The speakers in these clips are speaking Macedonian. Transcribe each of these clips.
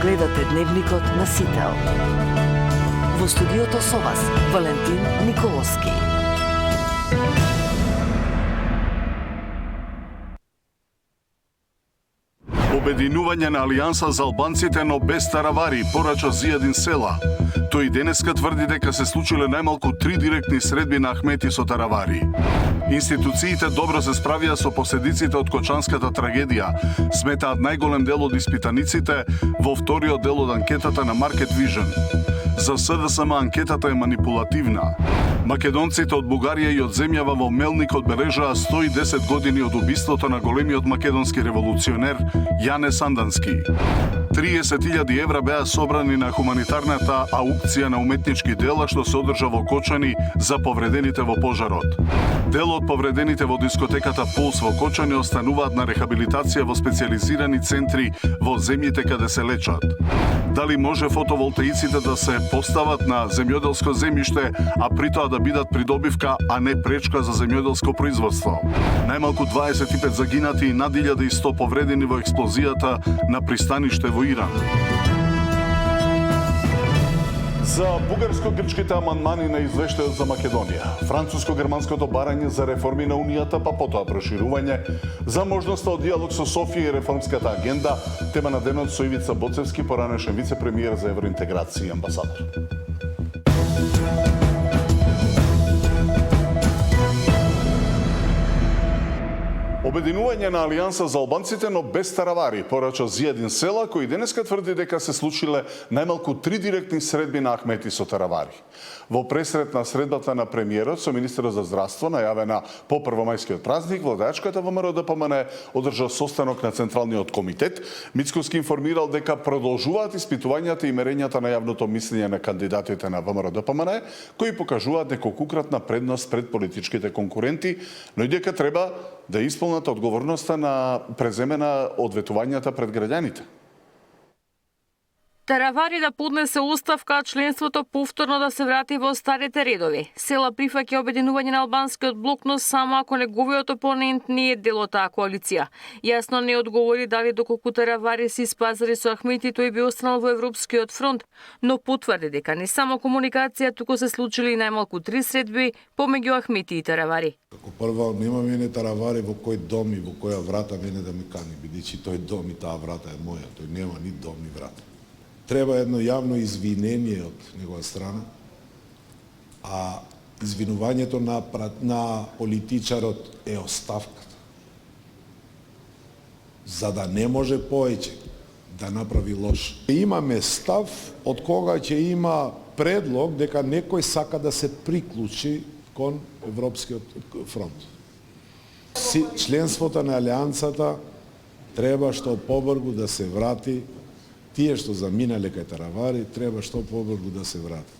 Гледате Дневникот на Сител. Во студиото со вас Валентин Николовски. Обединување на Алијанса за албанците, но без таравари, порача Зијадин Села. Тој денеска тврди дека се случиле најмалку 3 директни средби на Ахмети со таравари. Институциите добро се справија со последиците од Кочанската трагедија, сметаат најголем дел од испитаниците во вториот дел од анкетата на Market Vision. За СДСМ анкетата е манипулативна. Македонците од Бугарија и од земјава во Мелник одбележаа 110 години од убиството на големиот македонски револуционер Јане Сандански. 30.000 евра беа собрани на хуманитарната аукција на уметнички дела што се одржа во Кочани за повредените во пожарот. Дел од повредените во дискотеката Пулс во Кочани остануваат на рехабилитација во специјализирани центри во земјите каде се лечат. Дали може фотоволтаиците да се постават на земјоделско земјиште, а при тоа да бидат придобивка, а не пречка за земјоделско производство? Најмалку 25 загинати и над 1100 повредени во експлозијата на пристаниште во Иран. За бугарско-грчките амандмани на извештајот за Македонија, француско-германското барање за реформи на Унијата, па потоа проширување, за можноста од диалог со Софија и реформската агенда, тема на денот со Ивица Боцевски, поранешен вице-премиер за евроинтеграција и амбасадор. Обединување на Алијанса за албанците, но без таравари, порача Зијадин Села, кој денеска тврди дека се случиле најмалку 3 директни средби на Ахмети со таравари. Во пресрет на средбата на премиерот со министерот за здравство, најавена по првомајскиот празник, владеачката ВМРО ДПМН одржа состанок на Централниот комитет. Мицкоски информирал дека продолжуваат испитувањата и мерењата на јавното мислење на кандидатите на ВМРО ДПМН, кои покажуваат неколкукратна предност пред политичките конкуренти, но и дека треба да исполната одговорноста на преземена од ветувањата пред граѓаните. Таравари да поднесе оставка, членството повторно да се врати во старите редови. Села прифаќа обединување на албанскиот блок, но само ако неговиот опонент не е дел од таа коалиција. Јасно не одговори дали доколку таравари се испазари со Ахмети, тој би останал во Европскиот фронт, но потврди дека не само комуникација, туку се случили најмалку 3 средби помеѓу Ахмети и таравари. Како прво, нема мене таравари во кој дом и во која врата мене да ми кани, бидејќи тој дом и таа врата е моја, тој нема ни дом ни врата. Треба едно јавно извинение од негова страна, а извинувањето на политичарот е оставката. За да не може повеќе да направи лош. Имаме став од кога ќе има предлог дека некој сака да се приклучи кон Европскиот фронт. Членството на Алијансата треба што побрзо да се врати. Тие што заминале кај таравари, треба што побрзо да се вратат.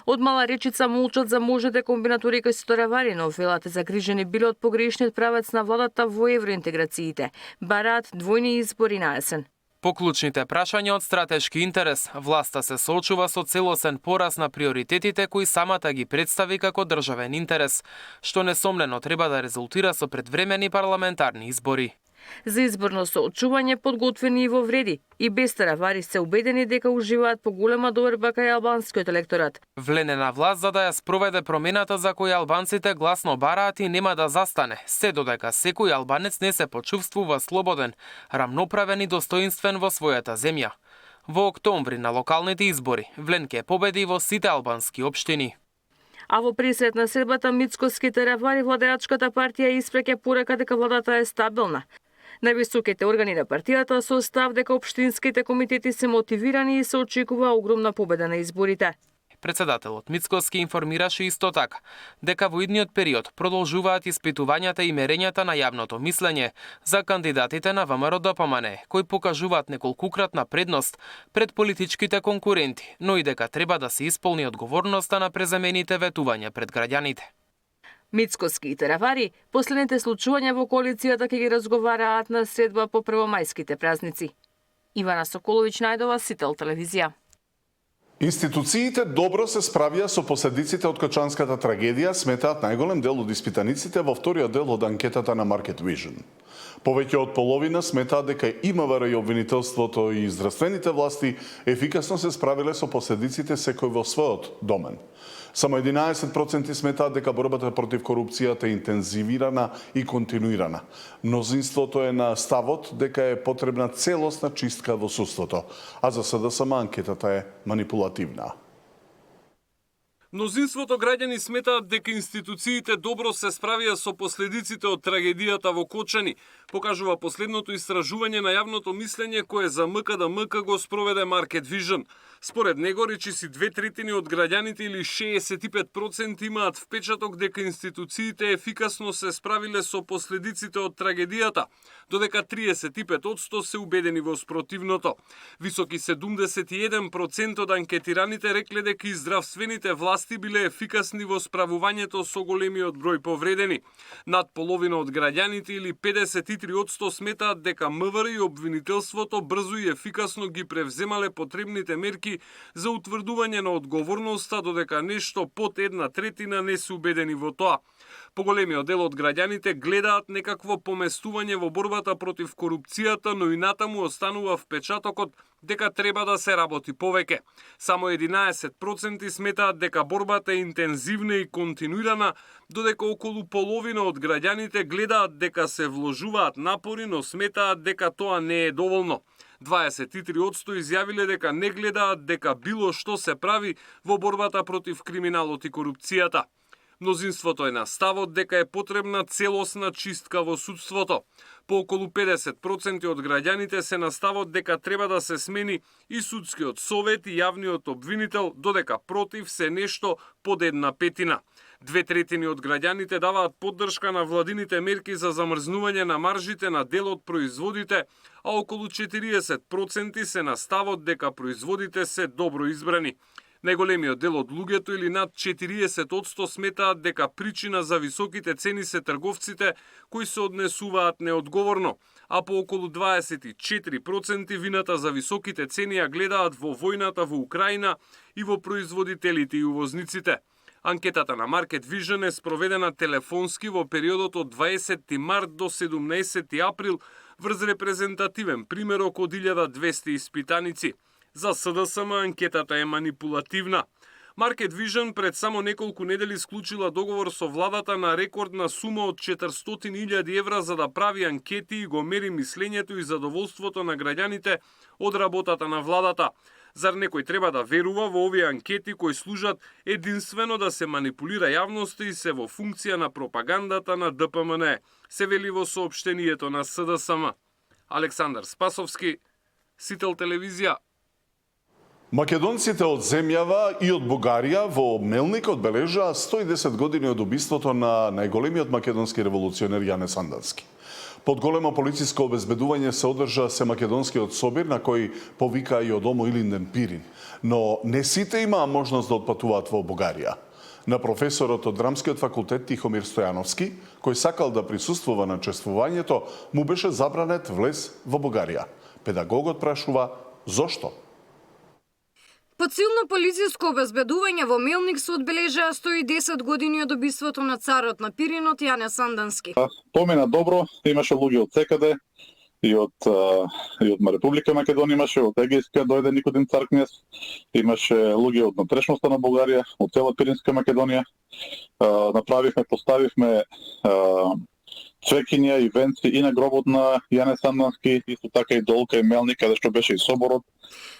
Од мала речица молчат за можните комбинатури кај таравари, но велате загрижени биле од погрешниот правец на владата во евроинтеграциите. Бараат двојни избори на есен. По клучните прашања од стратешки интерес, власта се соочува со целосен пораз на приоритетите кои самата ги представи како државен интерес, што несомнено треба да резултира со предвремени парламентарни избори. За изборно соочување подготвени и во вреди, и без таравари се убедени дека уживаат поголема доверба кај албанскиот електорат. Влене на власт за да ја спроведе промената за која албанците гласно бараат и нема да застане, се додека секој албанец не се почувствува слободен, рамноправен и достоинствен во својата земја. Во октомври на локалните избори, Влен ке победи во сите албански општини. А во пресрет на средбата Мицкоски таравари, владеачката партија испреќа порека дека владата е стабилна. Највисоките органи на партијата со став дека општинските комитети се мотивирани и се очекува огромна победа на изборите. Председателот Мицкоски информираше исто така дека во идниот период продолжуваат испитувањата и мерењата на јавното мислење за кандидатите на ВМРО ДПМН, кои покажуваат неколкукратна предност пред политичките конкуренти, но и дека треба да се исполни одговорноста на преземените ветувања пред граѓаните. Мицкоски и таравари, последните случувања во коалицијата ќе ги разговараат на средба по првомајските празници. Ивана Соколовиќ најдова, Сител телевизија. Институциите добро се справија со последиците од Качанската трагедија, сметаат најголем дел од испитаниците во вториот дел од анкетата на Market Vision. Повеќе од половина сметаат дека и МВР и обвинителството и здравствените власти ефикасно се справиле со последиците секој во својот домен. Само 11% сметаат дека борбата против корупцијата е интензивирана и континуирана. Мнозинството е на ставот дека е потребна целосна чистка во судството, а за СДСМ анкетата е манипулативна. Мнозинството граѓани сметаат дека институциите добро се справија со последиците од трагедијата во Кочани, покажува последното истражување на јавното мислење кое за МКДМК го спроведе Market Vision. Според него, речиси 2/3 од граѓаните или 65% имаат впечаток дека институциите ефикасно се справиле со последиците од трагедијата, додека 35% се убедени во спротивното. Високи 71% од анкетираните рекле дека и здравствените власти биле ефикасни во справувањето со големиот број повредени. Над половина од граѓаните или 53% сметаат дека МВР и обвинителството брзо и ефикасно ги превземале потребните мерки за утврдување на одговорноста, додека нешто под 1/3 не се убедени во тоа. Поголемиот дел од граѓаните гледаат некакво поместување во борбата против корупцијата, но и натаму останува впечатокот дека треба да се работи повеќе. Само 11% сметаат дека борбата е интензивна и континуирана, додека околу половина од граѓаните гледаат дека се вложуваат напори, но сметаат дека тоа не е доволно. 23% изјавиле дека не гледаат дека било што се прави во борбата против криминалот и корупцијата. Мнозинството е на ставот дека е потребна целосна чистка во судството. По околу 50% од граѓаните се на ставот дека треба да се смени и судскиот совет и јавниот обвинител, додека против се нешто под 1/5. 2/3 од граѓаните даваат поддршка на владините мерки за замрзнување на маржите на дел од производите, а околу 40% се на ставот дека производите се добро избрани. Најголемиот дел од луѓето или над 40% сметаат дека причина за високите цени се трговците кои се однесуваат неодговорно, а по околу 24% вината за високите цени ја гледаат во војната во Украина и во производителите и увозниците. Анкетата на Market Vision е спроведена телефонски во периодот од 20 март до 17 април врз репрезентативен примерок од 1200 испитаници. За СДСМ анкетата е манипулативна. Market Vision пред само неколку недели склучила договор со владата на рекордна сума од 400.000 евра за да прави анкети и го мери мислењето и задоволството на граѓаните од работата на владата. Зар некој треба да верува во овие анкети кои служат единствено да се манипулира јавноста и се во функција на пропагандата на ДПМН, се вели во соопштението на СДСМ. Александар Спасовски, Сител телевизија. Македонците од земјава и од Бугарија во Мелник одбележаа 110 години од убиството на најголемиот македонски револуционер Јане Сандански. Под големо полициско обезбедување се одржа се македонскиот собир на кој повикаа и од Омо Илинден Пирин, но не сите имаа можност да отпатуваат во Бугарија. На професорот од Драмскиот факултет Тихомир Стојановски, кој сакал да присуствува на чествувањето, му беше забранет влез во Бугарија. Педагогот прашува зошто? Под силно полициско обезбедување во Мелник се одбележаа 110 години од убиството на царот на Пиринот Јане Сандански. Помина добро, имаше луѓе од секаде, и од Република Македонија имаше, од Егејска дојде Никодим цар кнез, имаше луѓе од натрешноста на Бугарија, од цела Пиринска Македонија. Поставивме цвекиња и венци и на гробот на Јане Сандански, исто така и до Олка и Мелник, каде што беше и соборот.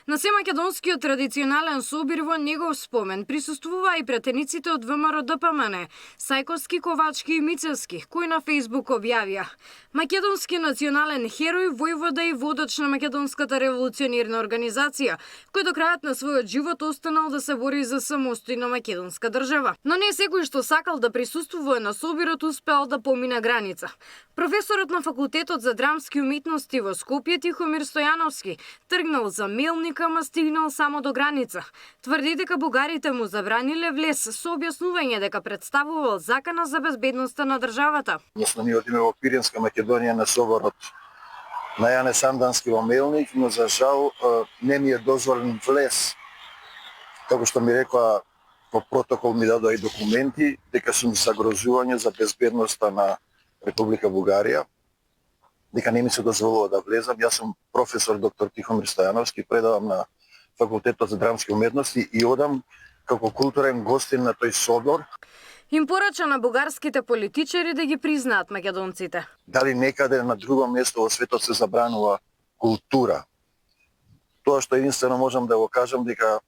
На Семакедонскиот традиционален собир во негов спомен присуствуваа и пратениците од ВМРО ДПМН, Сајковски, Ковачки и Мицевски, кои на Фејсбук објавија: македонски национален херој, војвода и водач на македонската револуционерна организација, кој до крајот на својот живот останал да се бори за самостојна македонска држава. Но не секој што сакал да присуствува на собирот успеал да помине граница. Професорот на факултетот за драмски уметности во Скопје Тихомир Стојановски тргнал за Мелник, ама стигнал само до граница. Тврди дека бугарите му забраниле влез со објаснување дека представувал закана за безбедноста на државата. Ние одиме во Пиринска Македонија на соборот на Јане Сандански во Мелник, но за жал не ми е дозволен влез Како што ми рекоа, по протокол ми дадоа и документи дека сум загрозување за безбедноста на Република Бугарија, дека не ми се дозволува да влезам. Јас сум професор доктор Тихомир Стојановски, предавам на Факултетот за драмски уметности и одам како културен гостин на тој собор. Им порача на бугарските политичари да ги признаат македонците. Дали некаде на друго место во светот се забранува култура? Тоа што единствено можам да го кажам дека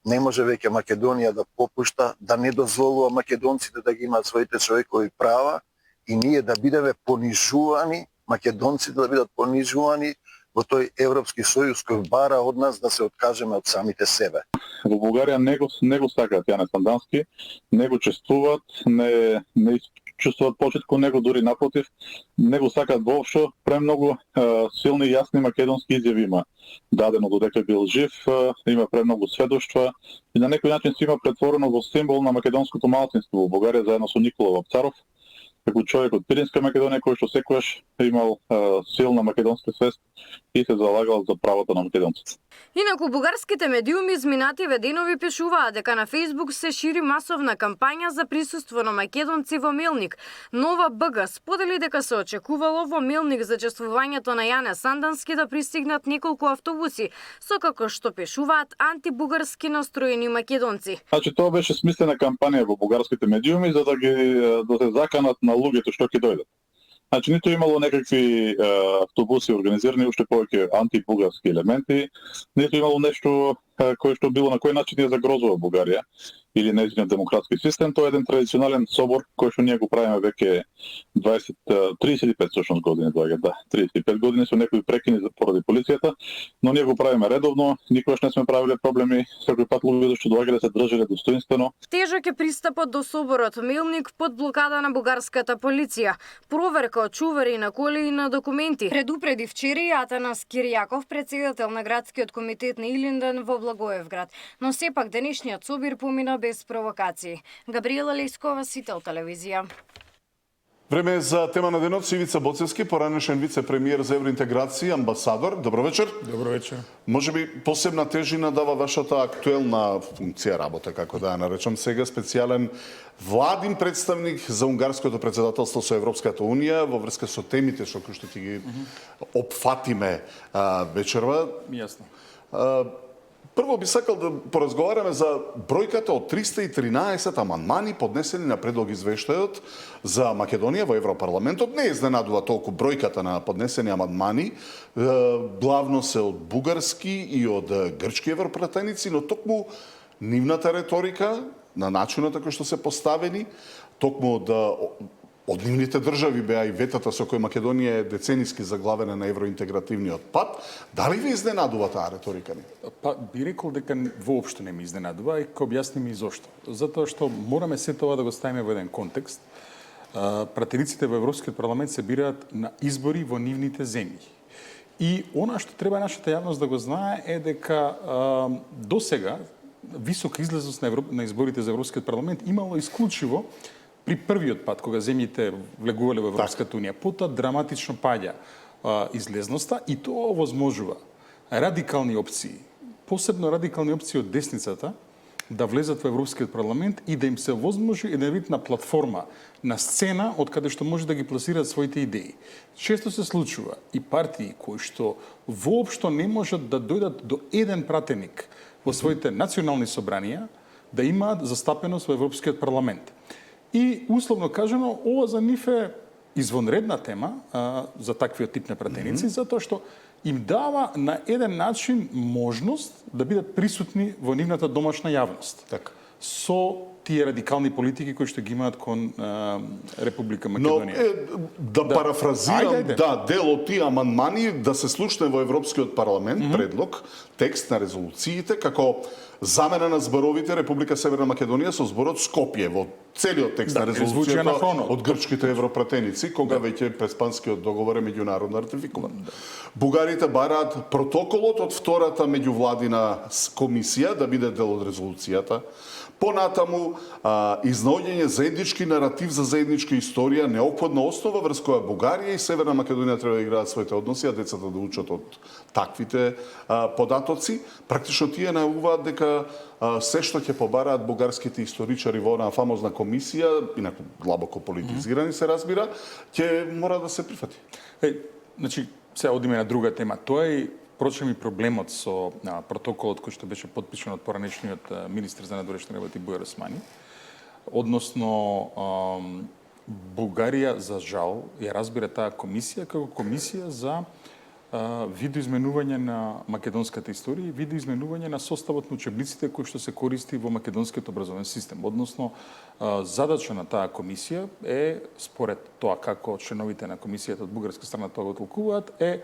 не може веќе Македонија да попушта, да не дозволува македонците да ги имаат своите човекови права и ние да бидеме понижувани, македонците да бидат понижувани во тој Европски сојуз кој бара од нас да се откажеме од самите себе. Во Бугарија не го сакаат Јане Сандански, не го чествуваат, не чувствуваат почит кон него, дури напротив, не го сакаат воопшто. Премногу силни и јасни македонски изјави има дадено додека бил жив, има премногу сведоштва и на некој начин се има претворено во символ на македонското малцинство во Бугарија заедно со Никола Вапцаров, како човек од Пиринска Македонија кој што секогаш имал силна македонска свест и се залагал за правата на македонците. Инаку бугарските медиуми изминативе денови пишуваат дека на Facebook се шири масовна кампања за присуство на македонци во Мелник. Нова БГ сподели дека се очекувало во Мелник за чествувањето на Јане Сандански да пристигнат неколку автобуси со, како што пишуваат, антибугарски настроени македонци. Значи тоа беше смислена кампања во бугарските медиуми за да се заканат на луѓето што ќе дојдат. Значи, ниту имало некакви автобуси организирани, уште повеќе антибугарски елементи, ниту имало нешто кое што било на кој начин ја загрозува Бугарија или нејзиниот демократски систем. Тоа е еден традиционален собор кој што ние го правиме веќе 35 всушност години доаѓа, да, 35 години со некои прекини поради полицијата, но ние го правиме редовно, никогаш не сме правиле проблеми, секој пат луѓето што доаѓале се држале достоинствено. Тежок е пристапот до соборот Мелник под блокада на бугарската полиција. Проверка од чувари на коли и на документи. Предупреди вчера и Атанас Киријаков, председател на градскиот комитет на Илинден во Благоевград. Но сепак денешниот собир помина без провокации. Габриела Лескова, Сител телевизија. Време е за тема на денот. Ивица Боцевски, поранешен вице-премиер за евроинтеграција, амбасадор. Добро вечер. Добро вечер. Може би посебна тежина дава вашата актуелна функција работа, како да ја наречам сега, специјален владин представник за унгарското председателство со Европската унија во врска со темите што ќе ги опфатиме вечерва. Јасно. Прво би сакал да поразговараме за бројката од 313 амандмани поднесени на предлог извештајот за Македонија во Европарламентот. Не изненадува толку бројката на поднесени амандмани, главно се од бугарски и од грчки европратеници, но токму нивната реторика, на начинот како што се поставени, токму од нивните држави беа и ветата со кои Македонија е децениски заглавена на евроинтегративниот пат. Дали ви изненадува таа реторика ни? Па би рекол дека воопшто не ми изненадува и ќе објасним и зошто. Затоа што мораме се тоа да го ставиме во еден контекст. Пратениците во Европскиот парламент се бираат на избори во нивните земји. И она што треба нашата јавност да го знае е дека досега висока излезност на изборите за Европскиот парламент имало исклучиво при првиот пат, кога земјите влегувале во Европската унија. Потоа драматично паѓа излезноста и тоа овозможува радикални опции, посебно радикални опции од десницата, да влезат во Европскиот парламент и да им се овозможи еден вид на платформа, на сцена од каде што може да ги пласираат своите идеи. Често се случува и партии кои што воопшто не можат да дојдат до еден пратеник во своите национални собранија да имаат застапеност во Европскиот парламент. И условно кажано, ова за нив е извонредна тема за таквиот тип на пратеници, затоа што им дава на еден начин можност да бидат присутни во нивната домашна јавност. Така. Со тие радикални политики кои што ги имаат кон Република Македонија. Но да парафразирам, дел од тие амандмани да се слушне во Европскиот парламент предлог, текст на резолуциите како замена на зборовите Република Северна Македонија со зборот Скопје во целиот текст на резолуцијата од грчките европратеници, кога веќе Преспанскиот договор е меѓународно ратификуван. Бугарите бараат протоколот од втората меѓувладина комисија да биде дел од резолуцијата. Понатаму, изнаоѓање заеднички наратив за заедничка историја, неопходна основа врз која Бугарија и Северна Македонија треба да играат своите односи, а децата да учат од таквите податоци. Практично тие најавуваат дека дека се што ќе побараат бугарските историчари во онаа фамозна комисија, инаку длабоко политизирани се разбира, ќе мора да се прифати. Значи, сега одиме на друга тема. Тоа е прочем и проблемот со протоколот кој што беше потпишан од поранешниот министер за надворешни работи Бујар Османи. Односно, Бугарија, за жал, ја разбира таа комисија како комисија за видоизменување на македонската историја и видоизменување на составот на учебниците кои што се користи во македонскиот образовен систем. Односно, задача на таа комисија е, според тоа како членовите на комисијата од бугарска страна тоа го толкуваат, е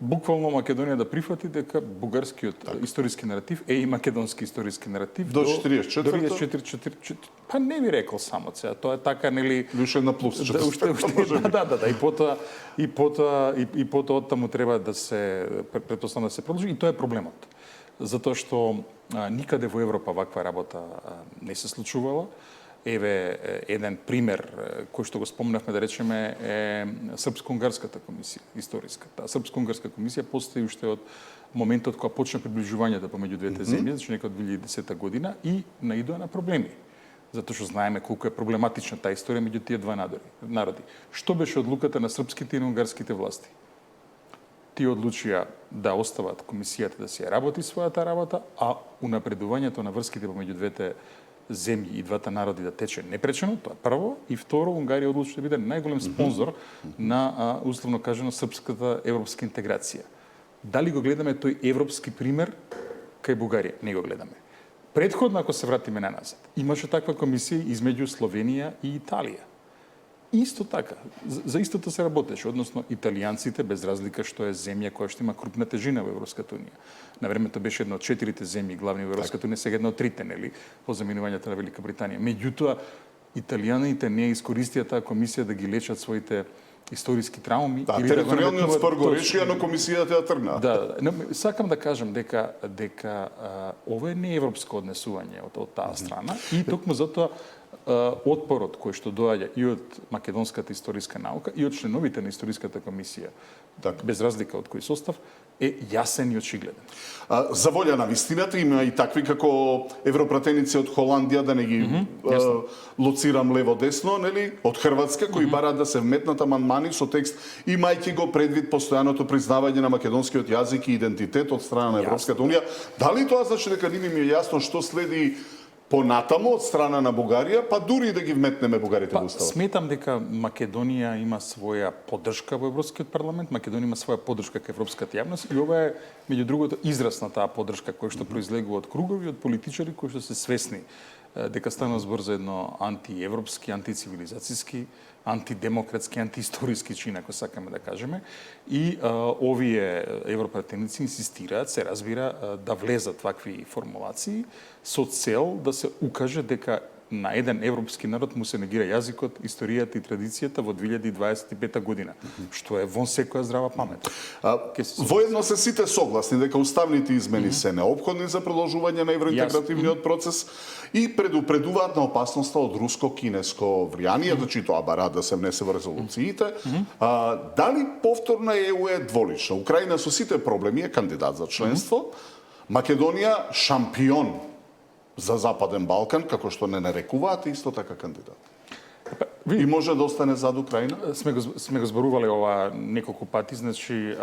буквално Македонија да прифати дека бугарскиот историски наратив е и македонски историски наратив до 44. Па не би рекол само сега, тоа е така нели уште на плюс. Да, и потоа од таму треба да се претпоставам да се продолжи и тоа е проблемот. Затоа што никаде во Европа ваква работа не се случувала. Еве еден пример кој што го спомнавме, да речеме, е Српско-унгарската комисија, историската. Српско-унгарска комисија постои уште од моментот кога почна приближувањето помеѓу двете земји, значи некој од 2010 година, и наидоа на проблеми. Затоа што знаеме колку е проблематична таа историја меѓу тие два народи. Што беше одлуката на српските и на унгарските власти? Тие одлучија да остават комисијата да си работи својата работа, а унапредувањето на врските помеѓу двете земји и двата народи да тече непречено, тоа прво, и второ, Унгарија одлучи да биде најголем спонзор на, условно кажано, српската европска интеграција. Дали го гледаме тој европски пример кај Бугарија? Не го гледаме. Предходно, ако се вратиме на назад, имаше таква комисија измеѓу Словенија и Италија. Исто така, за истото се работеше, односно италијанците, без разлика што е земја која што има крупна тежина во Европската унија. На времето беше една од 4 земји главни во Европската унија, сега една од 3, нели, по заминувањето на Велика Британија. Меѓутоа, италијаните не искористија таа комисија да ги лечат своите историски трауми. Да, територијалниот спор го решија, но комисијата ја тргна. Да, сакам да кажам дека ова е не европско однесување од таа страна и токму затоа отпорот кој што доаѓа и од македонската историска наука и од членовите на историската комисија, без разлика од кој состав, е јасен и очигледен. За волја на вистината има и такви како европратеници од Холандија, да не ги лоцирам лево-десно, нели, од Хрватска, кои бараат да се вметнат амандмани со текст имајќи го предвид постојаното признавање на македонскиот јазик и идентитет од страна на Европската унија. Дали тоа значи дека ними ми е јасно што следи понатамо од страна на Бугарија, па дури да ги вметнеме бугарите во уставот? Сметам дека Македонија има своја поддршка во Европскиот парламент, Македонија има своја поддршка кај европската јавност и ова е меѓу другото израз на таа поддршка која што произлегува од кругови, од политичари кои што се свесни дека станува збор за едно антиевропски, антицивилизацијски, антидемократски, антиисториски чин, ако сакаме да кажеме. И овие европратеници инсистираат, се разбира, да влезат вакви формулации со цел да се укаже дека на еден европски народ му се негира јазикот, историјата и традицијата во 2025 година, што е вон секоја здрава памет. Воедно се сите согласни дека уставните измени се неопходни за продолжување на евроинтегративниот процес и предупредуваат на опасноста од руско-кинеско влијание, значи тоа бараат да се внесе во резолуциите. Дали повторна ЕУ е дволична? Украина со сите проблеми е кандидат за членство, Македонија шампион за Западен Балкан, како што не нарекуваат, исто така кандидат. И може да остане зад Украина? Сме го зборувале ова неколку пати, значи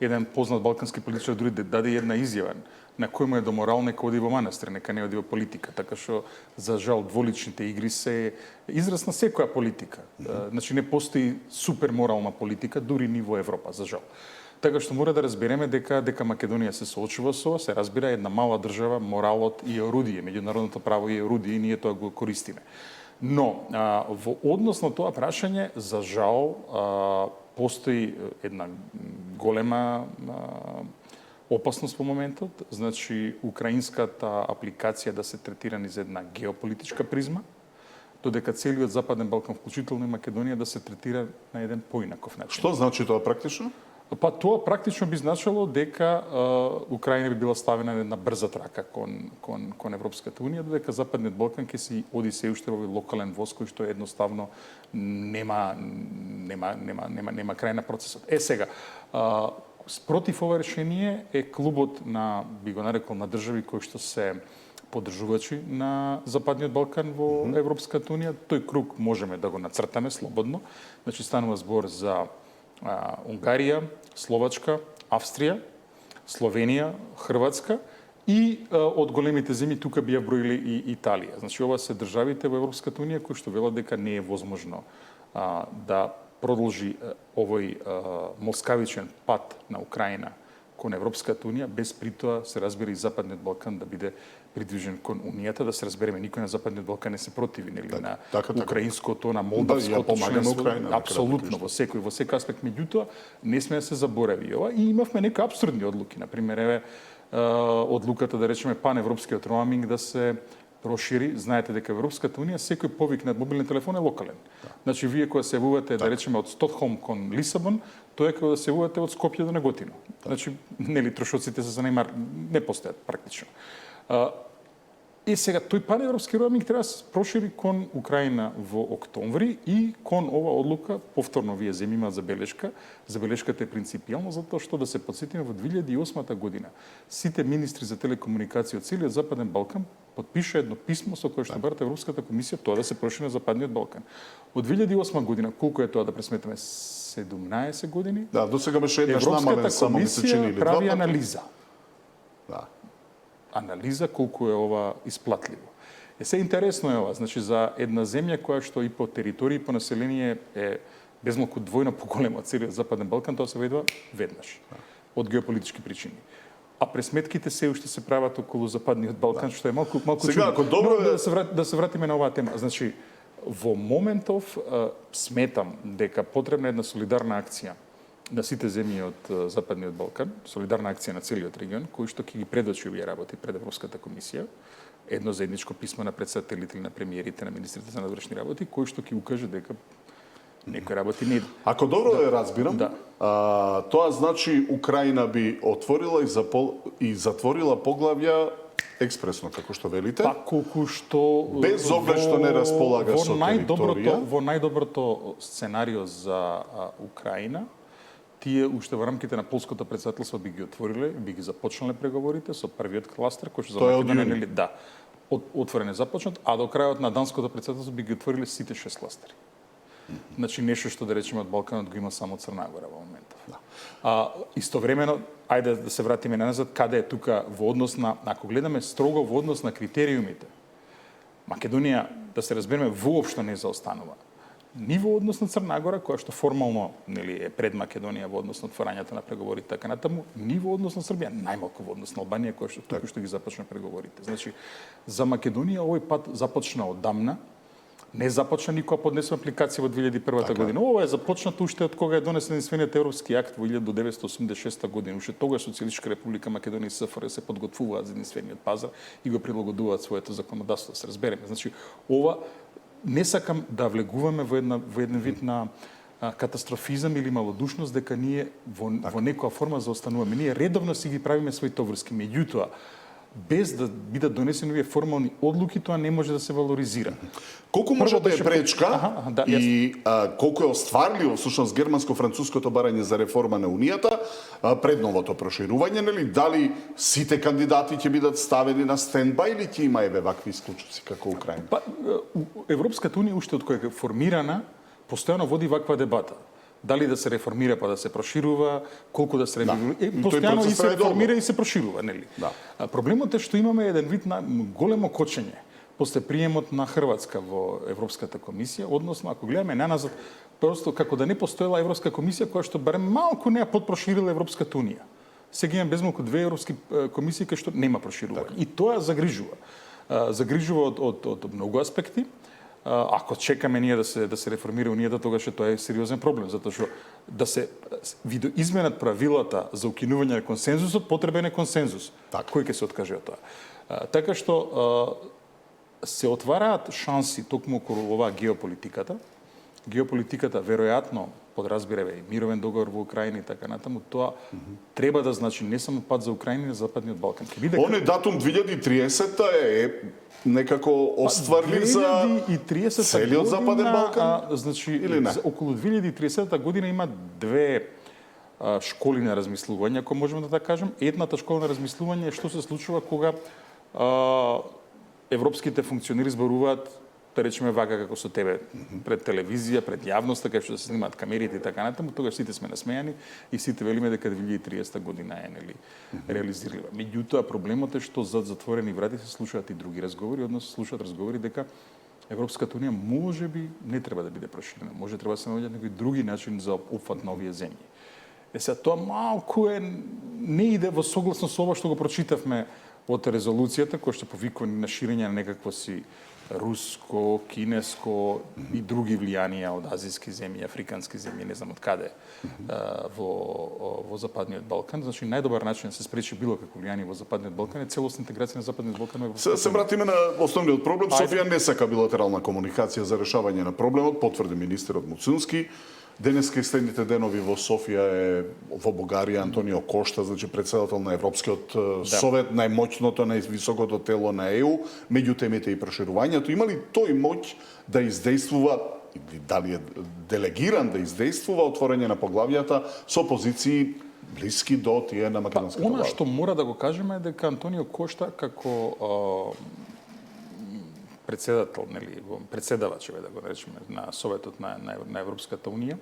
еден познат балкански политичар дури даде една изјава на кој му е до морал нека оди во манастир, нека не оди во политика, така што за жал дволичните игри се израз на секоја политика. Значи не постои супер морална политика дури ни во Европа, за жал. Така што мора да разбереме дека Македонија се соочува со, се разбира една мала држава, моралот и орудие, меѓународното право и орудие, и ние тоа го користиме. Но во однос на тоа прашање, за жал, постои една голема опасност во моментот, значи украинската апликација да се третира низ една геополитичка призма, додека целиот Западен Балкан, вклучително и Македонија, да се третира на еден поинаков начин. Што значи тоа практично? Па тоа практично би значило дека Украина би била ставена на една брза трака кон Европската унија, додека Западниот Балкан ќе си оди се уште во локален воз кој што едноставно нема крај на процесот. Сега, Спротив ова решение е клубот на, би го нарекол, на држави кои што се поддржувачи на Западниот Балкан во Европската Унија. Тој круг можеме да го нацртаме слободно. Значи станува збор за Унгарија, Словачка, Австрија, Словенија, Хрватска и од големите земји тука би ја броили и Италија. Значи ова се државите во Европската Унија кои што велат дека не е возможно да продолжи овој москавичен пат на Украина кон Европската Унија, без при тоа се разбира и Западниот Балкан да биде придвижен кон Унијата, да се разбереме, никој на Западниот Балкан не се противи, нели, на украинското, на молдавското членство, апсолутно во секој аспект. Меѓутоа, не сме да се заборави ова и имавме некои апсурдни одлуки, например, еве одлуката да речеме паневропскиот роаминг да се прошири. Знаете дека во Европската Унија секој повик на мобилен телефон е локален. Значи вие кога се јавувате да речеме од Стокхолм кон Лисабон, тоа е кога да се јавувате од Скопје до Неготино. Значи нели трошоците се занимар не постојат практично. И сега тој паневропски роаминг треба да се прошири кон Украина во октомври и кон ова одлука повторно вие земјите забелешка. Забелешката е принципијална затоа што да се потсетиме во 2008 година сите министри за телекомуникација од целиот Западен Балкан подпиша едно писмо со кое што барате Европската комисија тоа да се прошири на Западниот Балкан. Од 2008 година, колку е тоа да пресметаме 17 години? Да, до сега беше еднаш намален, само ми се чини или два прави пати. анализа. Да. Анализа колку е ова исплатливо. Се интересно е ова, значи за една земја која што и по територија и по население е безмалку двојно поголема од целиот Западен Балкан, тоа се видува веднаш од геополитички причини. А пресметките се уште се прават околу Западниот Балкан, што е малку Сега, ако добро е... да се вратиме на оваа тема. Значи, во моментов сметам дека потребна една солидарна акција на сите земји од Западниот Балкан, солидарна акција на целиот регион, кој што ќе ги предочи овие работи пред Европската комисија, едно заедничко писмо на претседателите на премиерите, на министрите за надворешни работи, кој што ќе укаже дека некои работи не. Ако добро ја разбирам, тоа значи Украина би отворила и затворила поглавја експресно, како што велите. Па колку што без оглед што не располага со територија. Во најдоброто сценарио за Украина, тие уште во рамките на полското претседателство би ги отвориле, би ги започнале преговорите со првиот кластер кој што за Македонија да отворен е започнат, а до крајот на данското претседателство би ги отвориле сите 6 кластери. Значи нешто што да речеме од Балканот го има само Црна Гора во моментов. Истовремено, ајде да се вратиме назад, каде е тука во однос на, ако гледаме строго во однос на критериумите, Македонија, да се разбереме, воопшто не заостанува. Ни во однос на Црна Гора, која што формално нели е пред Македонија во однос на отворањето на преговорите така натаму, ни во однос на Србија, најмалку во однос на Албанија која што тука што ги започна преговорите. Значи, за Македонија овој пат започна одамна. Не започна никога поднесена апликација во 2001 година. Ова е започнато уште од кога е донесен единствениот европски акт во 1986 година. Уште тогаш Социјалистичка република Македонија и СФР се подготвуваат за единствениот пазар и го прилагодуваат своето законодавство, да се разбереме. Значи, ова не сакам да влегуваме во еден вид на катастрофизам или малодушност дека ние во некоја форма заостануваме. Ние редовно си ги правиме своите врски, меѓутоа без да бидат донесени овие формални одлуки, тоа не може да се валоризира. Колку може да е пречка и колку е остварливо всушност германско-француското барање за реформа на Унијата пред новото проширување, нели? Дали сите кандидати ќе бидат ставени на стендбај или ќе има вакви исклучоци како Украина? Па Европската Унија уште од која е формирана, постојано води ваква дебата. Дали да се реформира па да се проширува, колку да се реформира. Постојано и се реформира и се проширува, нели? Проблемот е што имаме еден вид на големо кочење после приемот на Хрватска во Европската комисија, односно ако гледаме наназад, просто како да не постоела Европска комисија која што барем малку не ја подпроширила Европската Унија. Сега имаме безмалку две европски комисии кои што нема проширување. И тоа загрижува. Загрижува од многу аспекти. Ако чекаме ние да се реформира Унијата, тогаш тоа е сериозен проблем, затоа што да се видоизменат правилата за укинување на консензусот, потребен е консензус. Кој ќе се откаже од тоа? Така што се отвараат шанси токму околу оваа геополитиката. Геополитиката веројатно подразбираме и мировен договор во Украина и така натаму, тоа треба да значи не само пат за Украина, но за Западниот Балкан. Оне датум 2030 е некако остварлив за целиот Западен Балкан? Значи, околу 2030 година има две школи на размислување, ако можеме да така кажем. Едната школа на размислување е што се случува кога европските функционери зборуваат, да речеме вака како со тебе, пред телевизија, пред јавноста, кај што се снимаат камерите и така натаму, тогаш сите сме насмејани и сите велиме дека 2030 година е реализирлива. Меѓутоа проблемот е што зад затворени врати се слушаат и други разговори, односно се слушаат разговори дека Европската унија можеби не треба да биде проширена, може треба да се наоѓаат некои други начини за опфат на овие земји. Сега тоа малку не иде во согласно со ова што го прочитавме од резолуцијата, која што повикува на ширење на некакво си руско, кинеско и други влијанија од азиски земји, африкански земји, не знам од каде, во Западниот Балкан. Значи, најдобар начин да се спречи било какво влијание во Западниот Балкан е целосна интеграција на Западниот Балкан. Се вратиме на основниот проблем. Софија не сака билатерална комуникација за решавање на проблемот, потврди министерот Муцунски. Денеска и следните денови во Софија е во Бугарија Антонио Кошта, значи председател на Европскиот совет, најмоќното, највисокото тело на ЕУ, меѓу темите и проширувањето. Има ли тој моќ да издействува, дали е делегиран да издействува отворање на поглавјата со позиции блиски до тие на македонската влада? Она што мора да го кажеме е дека Антонио Кошта како председател, председавач, да го наречеме, на Советот на Европската Унија,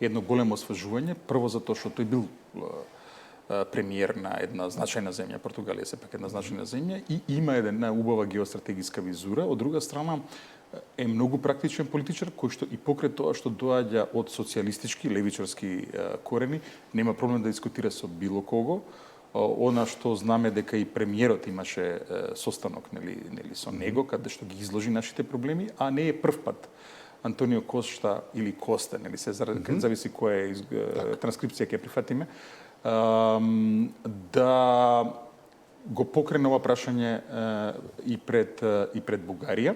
едно големо освежување, прво затоа што тој бил премиер на една значајна земја, Португалија сепак една значајна земја и има една убава геостратегиска визура, од друга страна е многу практичен политичар кој што и покрај тоа што доаѓа од социјалистички, левичарски корени, нема проблем да дискутира со било кого. Она што знаме дека и премиерот имаше состанок со него, каде што ги изложи нашите проблеми, а не е прв пат Антонио Кошта или Коста, се зависи која транскрипција ќе прифатиме, да го покрене ова прашање и пред Бугарија.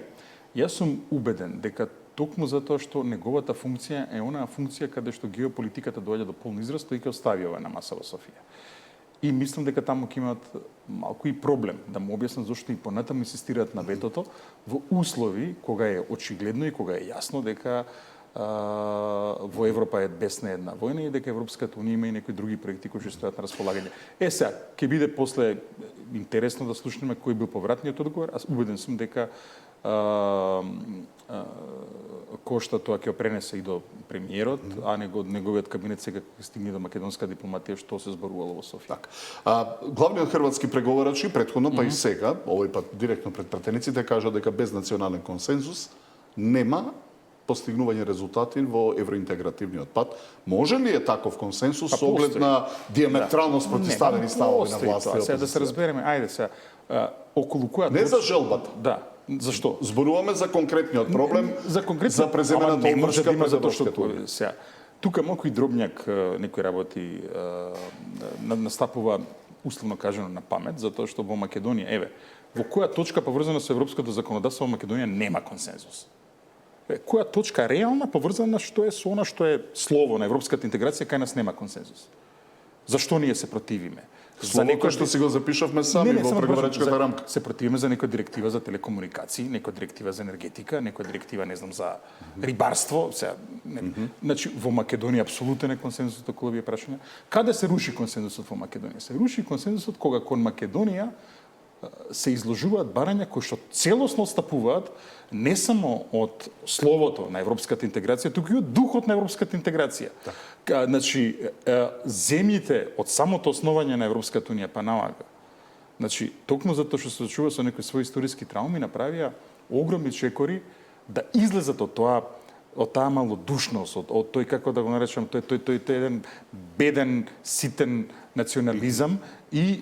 Јас сум убеден дека токму затоа што неговата функција е онаа функција каде што геополитиката доаѓа до полн израз, тој ќе остави ова на маса во Софија. И мислам дека таму ќе имаат малку и проблем да му објаснат зошто и понатаму инсистираат на ветото во услови кога е очигледно и кога е јасно дека во Европа е бесна една војна и дека Европската унија има и некои други проекти кои ќе стојат на располагање. Сега, ќе биде после интересно да слушнеме кој бил повратниот одговор. Аз убеден сум дека Кошта тоа ќе пренесе и до премиерот, а неговиот кабинет сега ќе стигне до македонска дипломатија што се зборувало во Софија. Главниот хрватски преговарачи претходно па и сега, овој пат директно пред пратениците кажа дека без национален консензус нема постигнување резултати во евроинтегративниот пат. Може ли е таков консенсус со оглед на диаметрално спротивставени ставови на власта? Сега да се разбереме, ајде сега, околу која не за желбата. Да. Зашто? Зборуваме за конкретниот проблем, за преземената одршка пред Европската унија. Тука малку и дробњак некои работи настапува условно кажано на памет, затоа што во Македонија, во која точка поврзана со европското законодавство во Македонија нема консензус. Која точка реална поврзана што е со она што е слово на европската интеграција, кај нас нема консензус. Зашто ние се противиме? За некој што си го запишавме сами во преговарачката рамка. Се противиме за некоја директива за телекомуникации, некоја директива за енергетика, некоја директива, не знам, за рибарство. Значи, во Македонија апсолутен е консензусот околу овие прашања. Каде се руши консензусот во Македонија? Се руши консензусот кога кон Македонија се изложуваат барања кои што целосно отстапуваат не само од словото на европската интеграција, туку и од духот на европската интеграција. Значи, земјите од самото основање на Европската унија па наога, значи, токму затоа што се очува со некои своји историски трауми, направија огромни чекори да излезат од тоа, од таа малодушност, од тој, како да го наречам, тој еден беден, ситен национализам и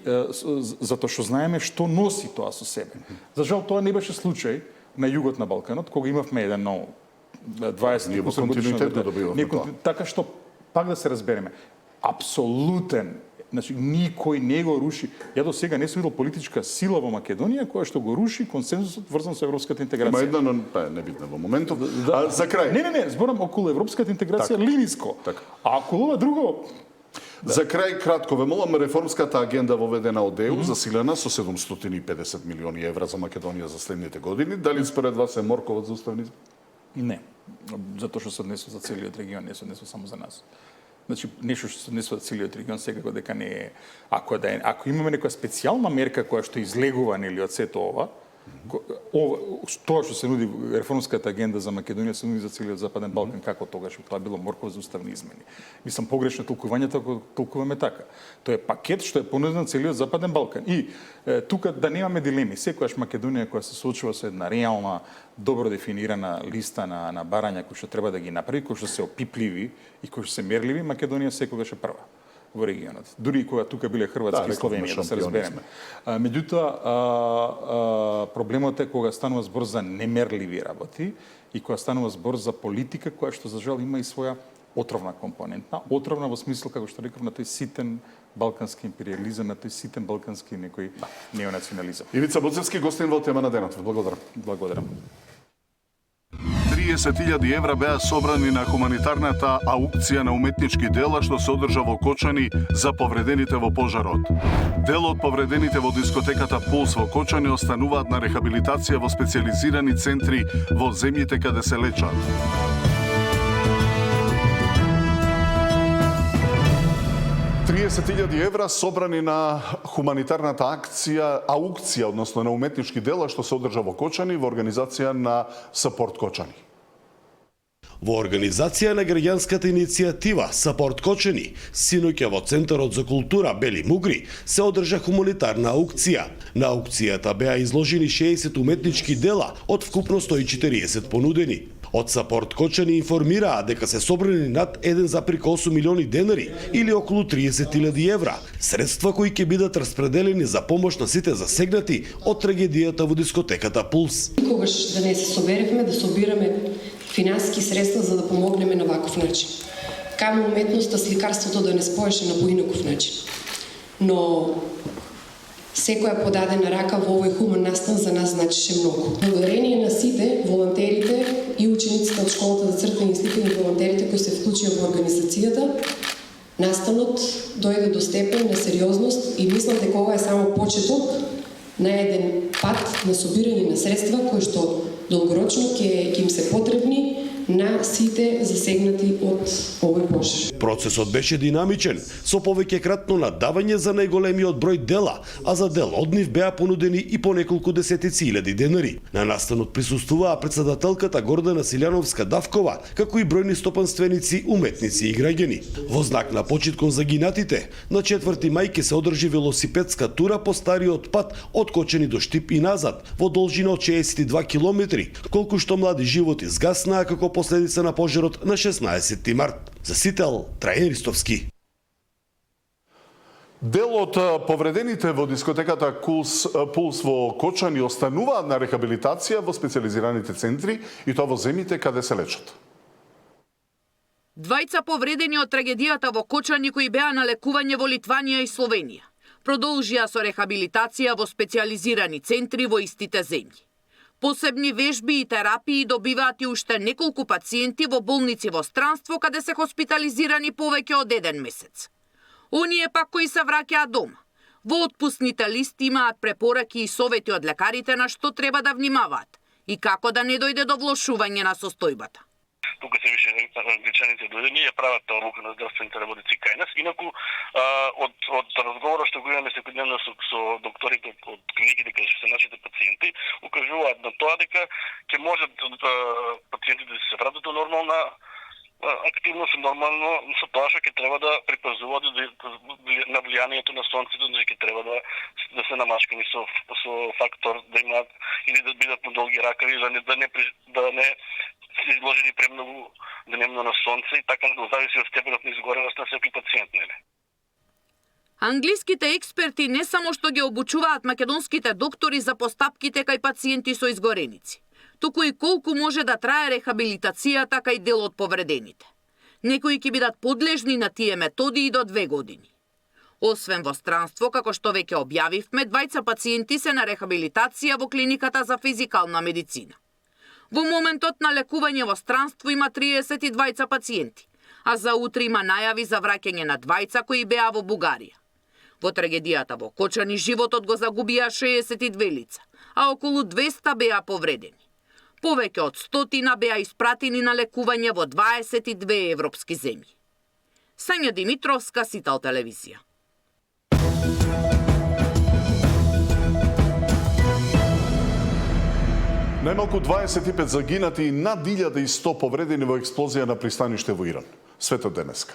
затоа што знаеме што носи тоа со себе. За жал, тоа не беше случај на југот на Балканот, кога имавме еден нов 20 годишно така што пак да се разбереме, апсолутен, значи никој не го руши. Ја до сега не сум видел политичка сила во Македонија која што го руши консензусот врзан со европската интеграција. Има една, но небитна во моментот. За крај. Не, зборам околу европската интеграција линиско. А околу ова друго. За крај, кратко ве молам, реформската агенда воведена од ЕУ, засилена со 750 милиони евра за Македонија за следните години, дали според вас е морковот за уставни? Не, затоа што се однесува за целиот регион, не се однесува само за нас. Значи, нешто што се однесува целиот регион секако дека не е. Ако имаме некоја специјална мерка која што излегува нели од сето ова, тоа што се нуди реформската агенда за Македонија се нуди за целиот Западен Балкан, како тогаш тоа било морков за уставни измени. Мислам погрешно толкувањето ако толкуваме така. Тоа е пакет што е понуден целиот Западен Балкан. И тука да немаме дилеми, секогаш Македонија која се соочува со една реална, добро дефинирана листа на барања кои што треба да ги направи, кои што се опипливи и кои што се мерливи, Македонија секогаш е прва во регионот. Дури и кога тука биле Хрватска и Словенија, да се разбереме. Меѓутоа, проблемот е кога станува збор за немерливи работи и кога станува збор за политика која што за жал има и своја отровна компонента. Отровна во смисла, како што реков, на тој ситен балкански империализам, на тој ситен балкански некој неонационализам. Ивица Боцевски, гостин во тема на денот. Благодарам. Благодарам. 30.000 евра беа собрани на хуманитарната аукција на уметнички дела што се одржа во Кочани за повредените во пожарот. Дел од повредените во дискотеката Пулс во Кочани остануваат на рехабилитација во специјализирани центри во земјите каде се лечат. €30.000 собрани на хуманитарната аукција, односно на уметнички дела што се одржа во Кочани во организација на Сапорт Кочани. Во организација на граѓанската иницијатива Сапорт Кочани, синоќа во Центарот за култура Бели Мугри се одржа хуманитарна аукција. На аукцијата беа изложени 60 уметнички дела од вкупно 140 понудени. Од Сапорт Кочани информираа дека се собрани над 1,8 милиони денари или околу 30.000 евра, средства кои ќе бидат распределени за помош на сите засегнати од трагедијата во дискотеката Пулс. Никогаш да не се соберевме да собираме финансиски средства за да помогнеме на ваков начин. Камо уметноста, сликарството да не споеше на поинаков начин. Но секоја подадена рака во овој хуман настан за нас значише многу. Благодарение на сите, волонтерите и учениците од школата за цртани и сликани волонтерите кои се вклучија во организацијата, настанот дојде до степен на сериозност и мислам дека ова е само почеток на еден пат на собирање на средства кои што долгорочно ќе им се потребни на сите засегнати од овој пожар. Процесот беше динамичен, со повеќе кратно надавање за најголемиот број дела, а за дел од нив беа понудени и по неколку десетици илјади денари. На настанот присуствуваа председателката Гордана Силјановска-Давкова, како и бројни стопанственици, уметници и граѓани. Во знак на почит кон загинатите, на 4 мај ќе се одржи велосипедска тура по стариот пат од Кочани до Штип и назад, во должина од 62 километри, колку што млади животи згаснаа како последица на пожарот на 16 март. За Сител, Трајан Ристовски. Дел од повредените во дискотеката Пулс во Кочани остануваат на рехабилитација во специјализираните центри и тоа во земјите каде се лечат. Двајца повредени од трагедијата во Кочани кои беа на лекување во Литванија и Словенија продолжија со рехабилитација во специјализирани центри во истите земји. Посебни вежби и терапии добиваат и уште неколку пациенти во болници во странство каде се хоспитализирани повеќе од 1 месец. Оние пак кои се враќаат дома. Во отпускните листи имаат препораки и совети од лекарите на што треба да внимаваат и како да не дојде до влошување на состојбата. Тука се више англичаните дојдени и ја прават таа одлука на здравствените работници кај нас. Инаку од разговора што го имаме секојдневно со докторите од клиниките кај се нашите пациенти, укажуваат на тоа дека ќе можат пациентите да се вратат до нормална активност, нормално со тоа што ќе треба да припазуваат на влијанието на сонцето, значи ќе треба да се намашкани со фактор да имаат или да бидат на долги ракави, да не се изложени премногу денемно на сонце и така зависи од степенот на изгореност на секој пациент, нели? Англиските експерти не само што ги обучуваат македонските доктори за постапките кај пациенти со изгореници, туку и колку може да трае рехабилитацијата кај дел од повредените. Некои ќе бидат подлежни на тие методи и до 2 години. Освен во странство, како што веќе објавивме, 2 пациенти се на рехабилитација во клиниката за физикална медицина. Во моментот на лекување во странство има 32 пациенти, а за утре има најави за враќање на 2 кои беа во Бугарија. Во трагедијата во Кочани животот го загубија 62 лица, а околу 200 беа повредени. Повеќе од 100 беа испратени на лекување во 22 европски земји. Сања Димитровска, Сител телевизија. Најмалку 25 загинати и над 1100 повредени во експлозија на пристаниште во Иран. Светот денеска.